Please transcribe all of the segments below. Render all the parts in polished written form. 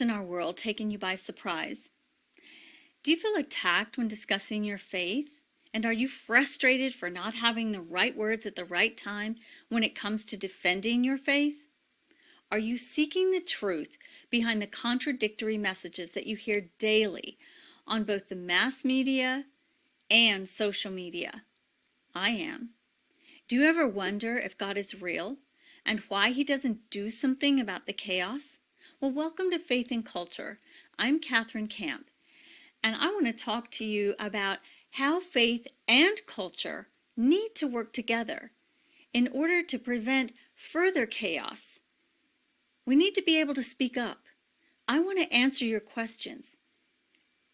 events in our world taken you by surprise? Do you feel attacked when discussing your faith? And are you frustrated for not having the right words at the right time when it comes to defending your faith? Are you seeking the truth behind the contradictory messages that you hear daily on both the mass media and social media? I am. Do you ever wonder if God is real and why He doesn't do something about the chaos? Well, welcome to Faith and Culture. I'm Catherine Camp, and I want to talk to you about how faith and culture need to work together in order to prevent further chaos. We need to be able to speak up. I want to answer your questions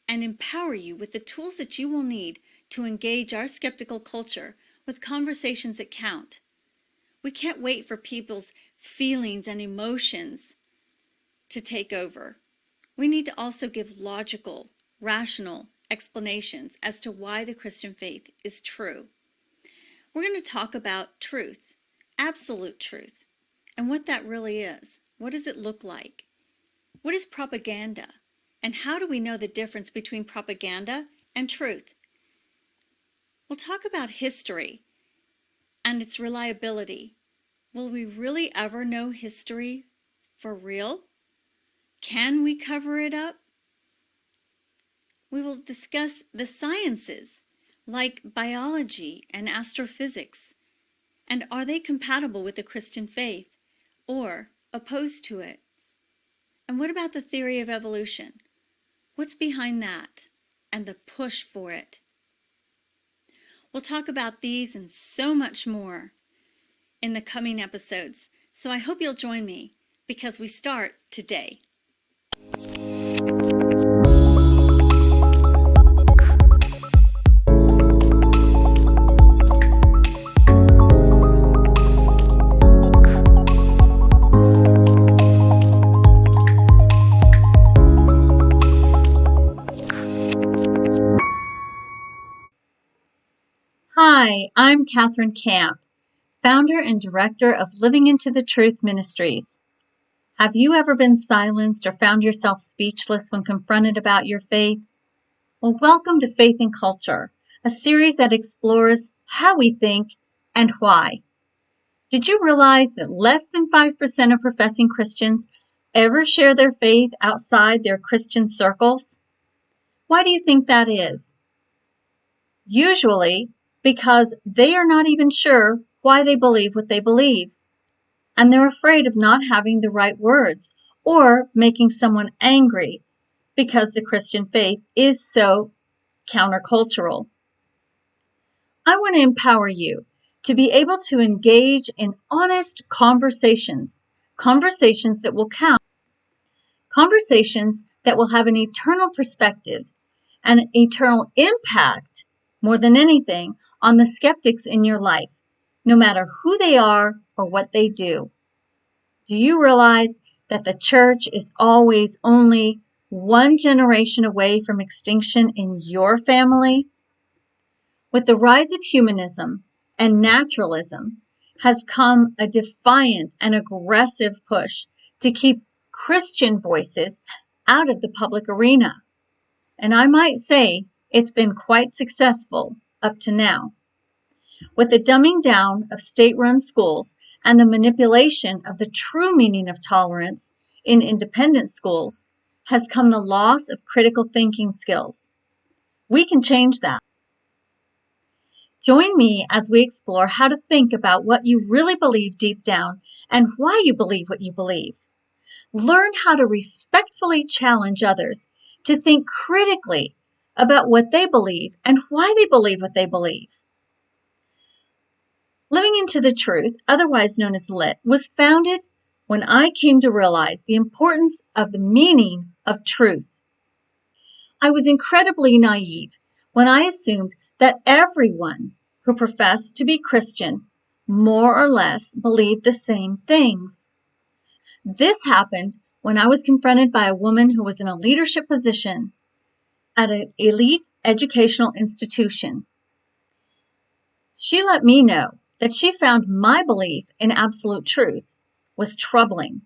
and empower you with the tools that you will need to engage our skeptical culture with conversations that count. We can't wait for people's feelings and emotions to take over. We need to also give logical, rational explanations as to why the Christian faith is true. We're going to talk about truth, absolute truth, and what that really is. What does it look like? What is propaganda? And how do we know the difference between propaganda and truth? We'll talk about history and its reliability. Will we really ever know history for real? Can we cover it up? We will discuss the sciences like biology and astrophysics. And are they compatible with the Christian faith or opposed to it? And what about the theory of evolution? What's behind that and the push for it? We'll talk about these and so much more in the coming episodes. So I hope you'll join me because we start today. Hi, I'm Catherine Camp, founder and director of Living Into the Truth Ministries. Have you ever been silenced or found yourself speechless when confronted about your faith? Well, welcome to Faith and Culture, a series that explores how we think and why. Did you realize that less than 5% of professing Christians ever share their faith outside their Christian circles? Why do you think that is? Usually, because they are not even sure why they believe what they believe. And they're afraid of not having the right words or making someone angry because the Christian faith is so countercultural. I want to empower you to be able to engage in honest conversations that will count, conversations that will have an eternal perspective and an eternal impact, more than anything, on the skeptics in your life, no matter who they are or what they do. Do you realize that the church is always only one generation away from extinction in your family? With the rise of humanism and naturalism has come a defiant and aggressive push to keep Christian voices out of the public arena. And I might say it's been quite successful up to now. With the dumbing down of state-run schools and the manipulation of the true meaning of tolerance in independent schools has come the loss of critical thinking skills. We can change that. Join me as we explore how to think about what you really believe deep down and why you believe what you believe. Learn how to respectfully challenge others to think critically about what they believe and why they believe what they believe. Living Into the Truth, otherwise known as LIT, was founded when I came to realize the importance of the meaning of truth. I was incredibly naive when I assumed that everyone who professed to be Christian more or less believed the same things. This happened when I was confronted by a woman who was in a leadership position at an elite educational institution. She let me know that she found my belief in absolute truth was troubling.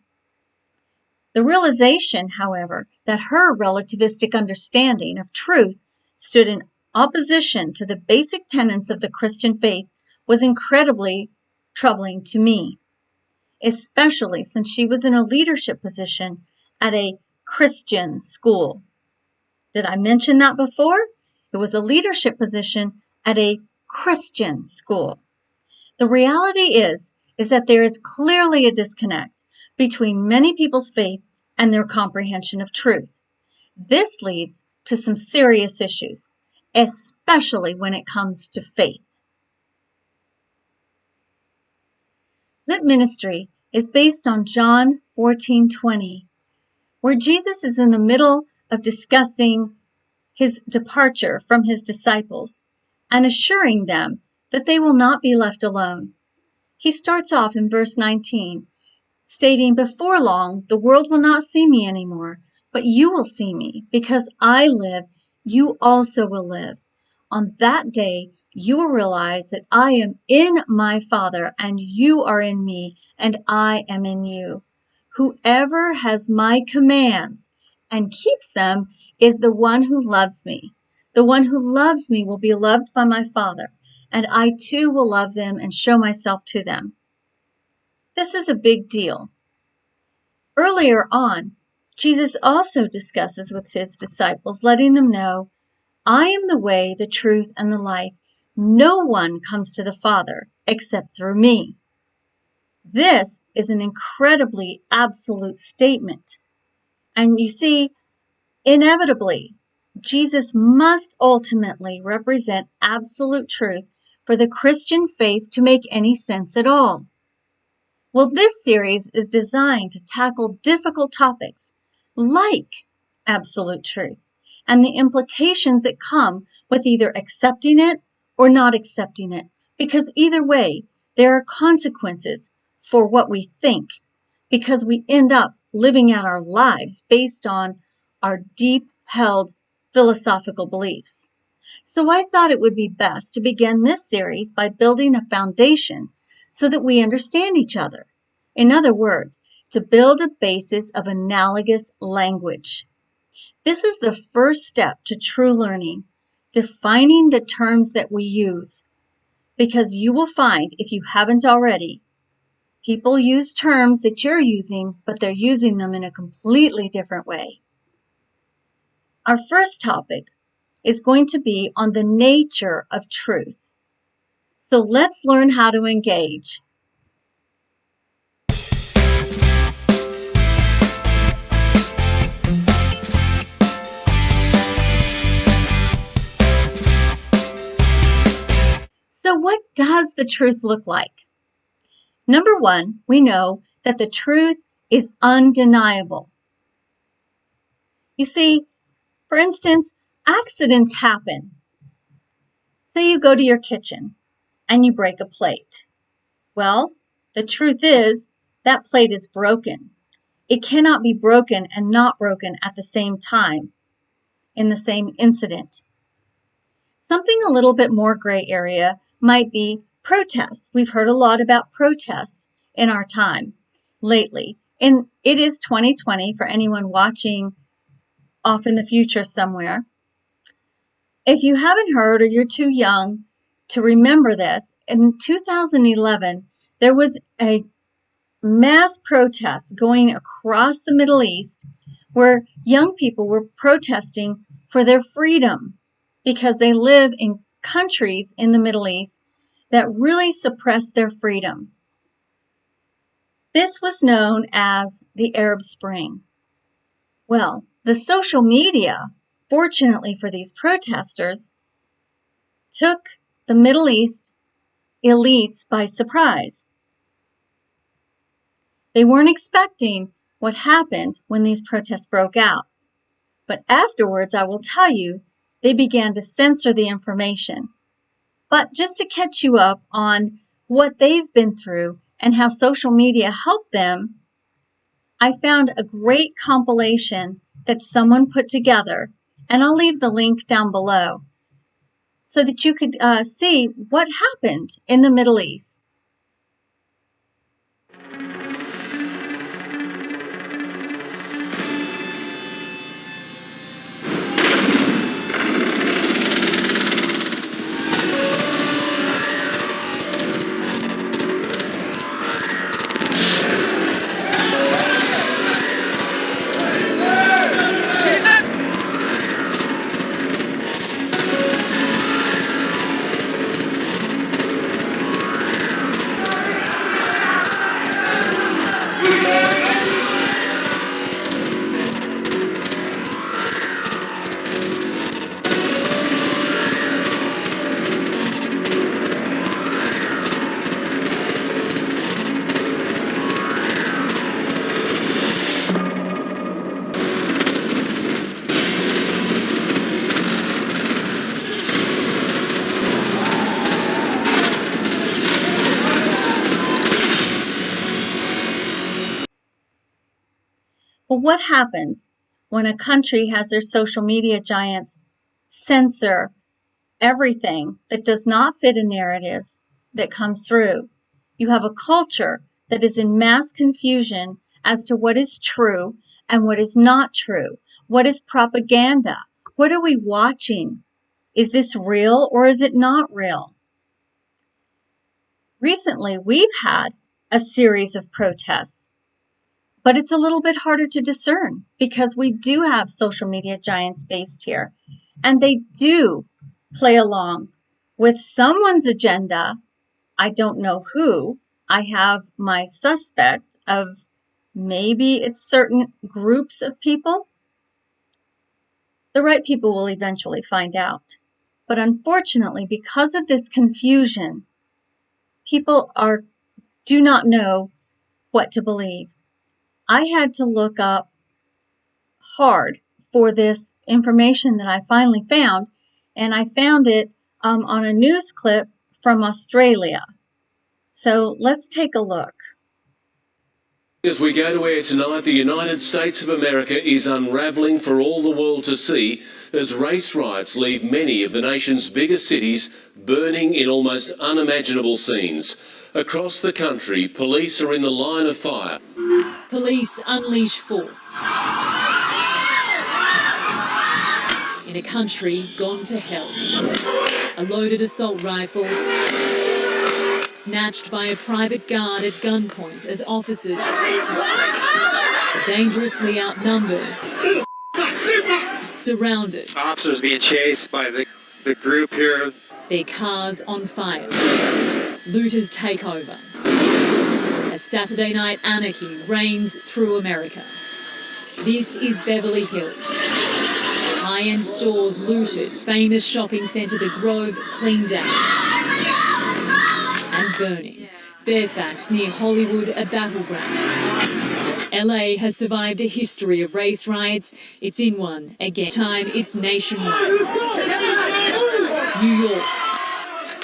The realization, however, that her relativistic understanding of truth stood in opposition to the basic tenets of the Christian faith was incredibly troubling to me, especially since she was in a leadership position at a Christian school. Did I mention that before? It was a leadership position at a Christian school. The reality is that there is clearly a disconnect between many people's faith and their comprehension of truth. This leads to some serious issues, especially when it comes to faith. Lit Ministry is based on John 14:20, where Jesus is in the middle of discussing his departure from his disciples and assuring them that they will not be left alone. He starts off in verse 19, stating, "Before long, the world will not see me anymore, but you will see me. Because I live, you also will live. On that day, you will realize that I am in my Father, and you are in me, and I am in you. Whoever has my commands and keeps them is the one who loves me. The one who loves me will be loved by my Father, and I too will love them and show myself to them." This is a big deal. Earlier on, Jesus also discusses with his disciples, letting them know, "I am the way, the truth, and the life. No one comes to the Father except through me." This is an incredibly absolute statement. And you see, inevitably, Jesus must ultimately represent absolute truth for the Christian faith to make any sense at all. Well, this series is designed to tackle difficult topics like absolute truth and the implications that come with either accepting it or not accepting it, because either way, there are consequences for what we think, because we end up living out our lives based on our deep-held philosophical beliefs. So I thought it would be best to begin this series by building a foundation so that we understand each other. In other words, to build a basis of analogous language. This is the first step to true learning, defining the terms that we use. Because you will find, if you haven't already, people use terms that you're using, but they're using them in a completely different way. Our first topic is going to be on the nature of truth. So let's learn how to engage. So what does the truth look like? Number one, we know that the truth is undeniable. You see, for instance, accidents happen. Say you go to your kitchen and you break a plate. Well, the truth is that plate is broken. It cannot be broken and not broken at the same time in the same incident. Something a little bit more gray area might be protests. We've heard a lot about protests in our time lately. And it is 2020 for anyone watching off in the future somewhere. If you haven't heard or you're too young to remember this, in 2011, there was a mass protest going across the Middle East where young people were protesting for their freedom because they live in countries in the Middle East that really suppressed their freedom. This was known as the Arab Spring. Well, the social media, fortunately for these protesters, took the Middle East elites by surprise. They weren't expecting what happened when these protests broke out. But afterwards, I will tell you, they began to censor the information. But just to catch you up on what they've been through and how social media helped them, I found a great compilation that someone put together, and I'll leave the link down below so that you could see what happened in the Middle East. Well, what happens when a country has their social media giants censor everything that does not fit a narrative that comes through? You have a culture that is in mass confusion as to what is true and what is not true. What is propaganda? What are we watching? Is this real or is it not real? Recently, we've had a series of protests, but it's a little bit harder to discern because we do have social media giants based here, and they do play along with someone's agenda. I don't know who. I have my suspect of maybe it's certain groups of people. The right people will eventually find out. But unfortunately, because of this confusion, people do not know what to believe. I had to look up hard for this information that I finally found, and I found it on a news clip from Australia. So let's take a look. As we go to air tonight, the United States of America is unravelling for all the world to see as race riots leave many of the nation's biggest cities burning in almost unimaginable scenes. Across the country, police are in the line of fire. Police unleash force in a country gone to hell. A loaded assault rifle snatched by a private guard at gunpoint as officers, dangerously outnumbered, surrounded. Officers being chased by the group here. Their cars on fire. Looters take over. As Saturday night anarchy reigns through America. This is Beverly Hills. High-end stores looted, famous shopping centre The Grove cleaned out. And burning. Fairfax near Hollywood a battleground. LA has survived a history of race riots. It's in one again. Time it's nationwide. New York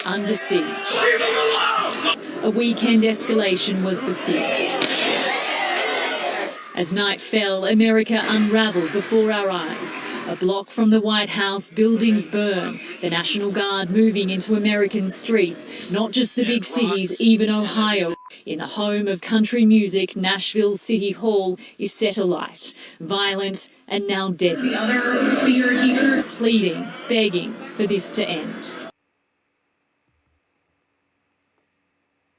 under siege. A weekend escalation was the fear. As night fell, America unravelled before our eyes. A block from the White House, buildings burn. The National Guard moving into American streets, not just the big cities, even Ohio. In the home of country music, Nashville City Hall is set alight. Violent and now deadly. Pleading, begging for this to end.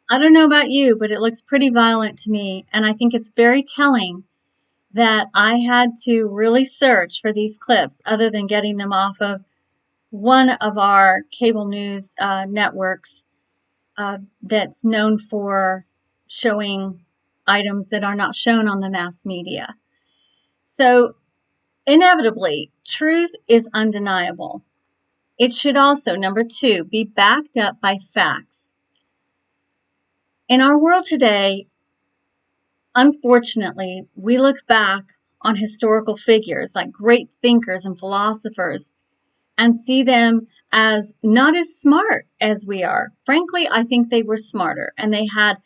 I don't know about you, but it looks pretty violent to me, and I think it's very telling that I had to really search for these clips other than getting them off of one of our cable news networks that's known for showing items that are not shown on the mass media. So inevitably, truth is undeniable. It should also, number 2, be backed up by facts. In our world today, unfortunately, we look back on historical figures like great thinkers and philosophers and see them as not as smart as we are. Frankly, I think they were smarter, and they had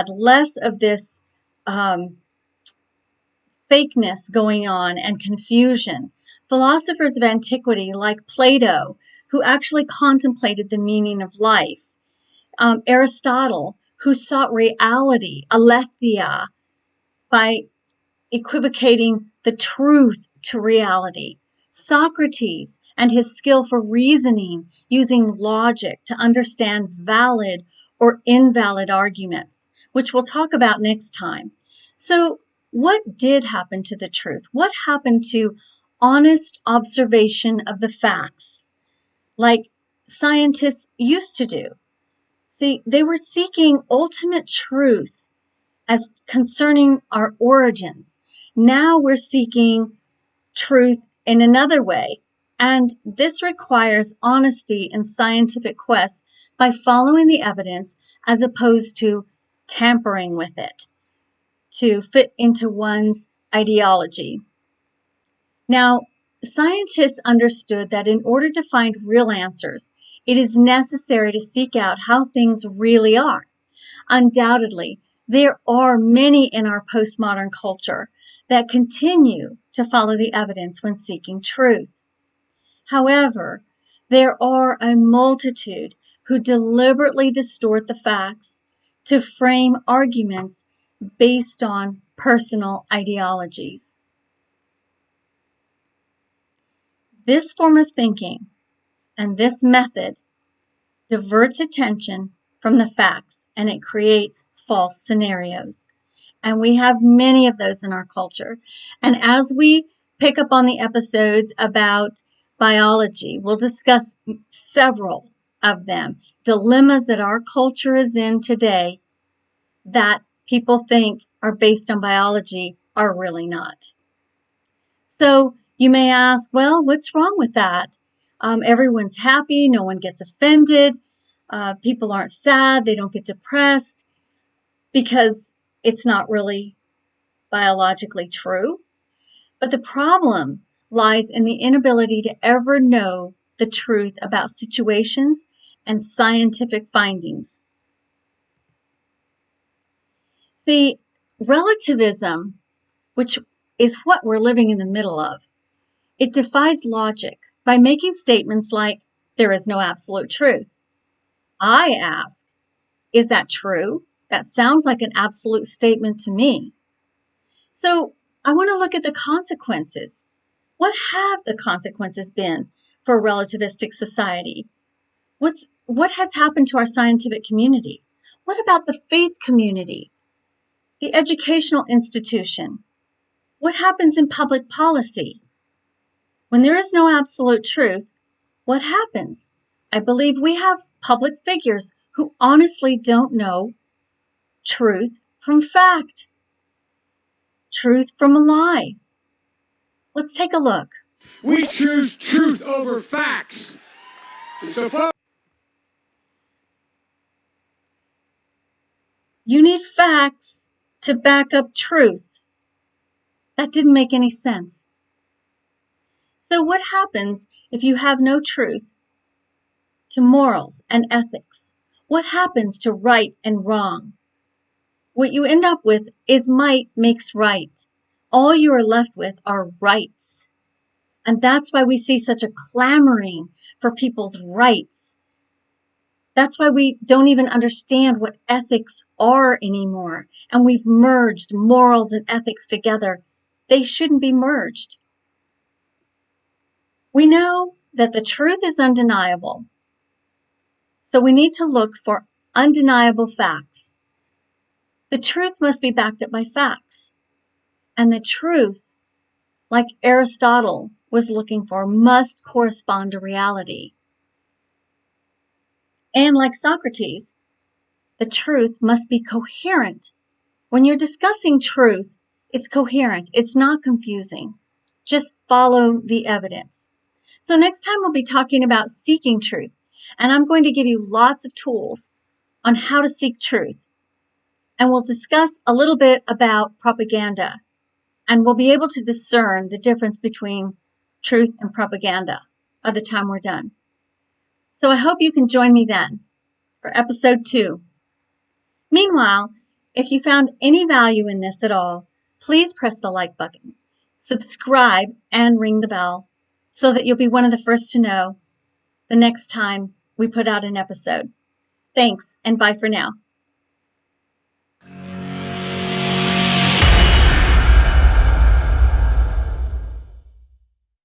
less of this fakeness going on and confusion. Philosophers of antiquity like Plato, who actually contemplated the meaning of life. Aristotle, who sought reality, aletheia, by equivocating the truth to reality. Socrates and his skill for reasoning using logic to understand valid or invalid arguments, which we'll talk about next time. So, what did happen to the truth? What happened to honest observation of the facts, like scientists used to do? See, they were seeking ultimate truth as concerning our origins. Now we're seeking truth in another way, and this requires honesty in scientific quests by following the evidence as opposed to tampering with it to fit into one's ideology. Now, scientists understood that in order to find real answers, it is necessary to seek out how things really are. Undoubtedly, there are many in our postmodern culture that continue to follow the evidence when seeking truth. However, there are a multitude who deliberately distort the facts to frame arguments based on personal ideologies. This form of thinking and this method diverts attention from the facts, and it creates false scenarios. And we have many of those in our culture. And as we pick up on the episodes about biology, we'll discuss several of them, dilemmas that our culture is in today that people think are based on biology are really not. So you may ask, well, what's wrong with that? Everyone's happy, no one gets offended, people aren't sad, they don't get depressed because it's not really biologically true. But the problem lies in the inability to ever know the truth about situations and scientific findings. See, relativism, which is what we're living in the middle of, it defies logic by making statements like, there is no absolute truth. I ask, is that true? That sounds like an absolute statement to me. So I want to look at the consequences. What have the consequences been for a relativistic society? What has happened to our scientific community? What about the faith community? The educational institution? What happens in public policy? When there is no absolute truth, what happens? I believe we have public figures who honestly don't know truth from fact, truth from a lie. Let's take a look. We choose truth over facts. So, you need facts to back up truth. That didn't make any sense. So what happens if you have no truth to morals and ethics? What happens to right and wrong? What you end up with is might makes right. All you are left with are rights. And that's why we see such a clamoring for people's rights. That's why we don't even understand what ethics are anymore. And we've merged morals and ethics together. They shouldn't be merged. We know that the truth is undeniable. So we need to look for undeniable facts. The truth must be backed up by facts. And the truth, like Aristotle was looking for, must correspond to reality. And like Socrates, the truth must be coherent. When you're discussing truth, it's coherent. It's not confusing. Just follow the evidence. So next time we'll be talking about seeking truth. And I'm going to give you lots of tools on how to seek truth. And we'll discuss a little bit about propaganda. And we'll be able to discern the difference between truth and propaganda by the time we're done. So I hope you can join me then for episode 2. Meanwhile, if you found any value in this at all, please press the like button, subscribe, and ring the bell so that you'll be one of the first to know the next time we put out an episode. Thanks, and bye for now.